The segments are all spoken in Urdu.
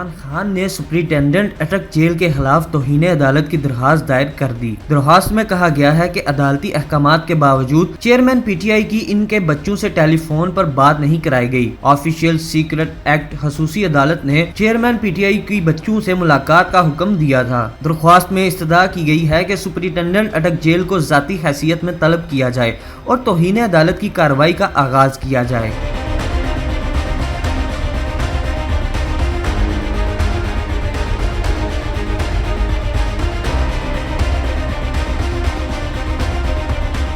عمران خان نے سپرنٹینڈنٹ اٹک جیل کے خلاف توہین عدالت کی درخواست دائر کر دی۔ درخواست میں کہا گیا ہے کہ عدالتی احکامات کے باوجود چیئرمین پی ٹی آئی کی ان کے بچوں سے ٹیلی فون پر بات نہیں کرائی گئی۔ آفیشیل سیکرٹ ایکٹ خصوصی عدالت نے چیئرمین پی ٹی آئی کی بچوں سے ملاقات کا حکم دیا تھا۔ درخواست میں استدعا کی گئی ہے کہ سپرنٹینڈنٹ اٹک جیل کو ذاتی حیثیت میں طلب کیا جائے اور توہین عدالت کی کارروائی کا آغاز کیا جائے۔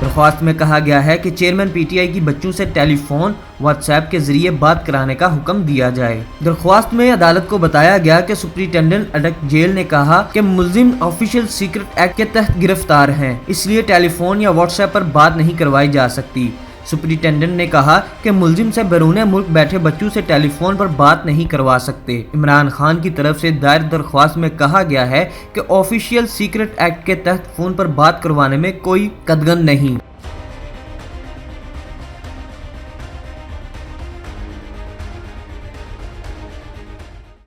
درخواست میں کہا گیا ہے کہ چیئرمین پی ٹی آئی کی بچوں سے ٹیلی فون واٹس ایپ کے ذریعے بات کرانے کا حکم دیا جائے۔ درخواست میں عدالت کو بتایا گیا کہ سپرنٹینڈنٹ اٹک جیل نے کہا کہ ملزم آفیشیل سیکرٹ ایکٹ کے تحت گرفتار ہیں، اس لیے ٹیلی فون یا واٹس ایپ پر بات نہیں کروائی جا سکتی۔ سپرنٹینڈنٹ نے کہا کہ ملزم سے بیرون ملک بیٹھے بچوں سے ٹیلی فون پر بات نہیں کروا سکتے۔ عمران خان کی طرف سے دائر درخواست میں کہا گیا ہے کہ آفیشیل سیکرٹ ایکٹ کے تحت فون پر بات کروانے میں کوئی قدغن نہیں۔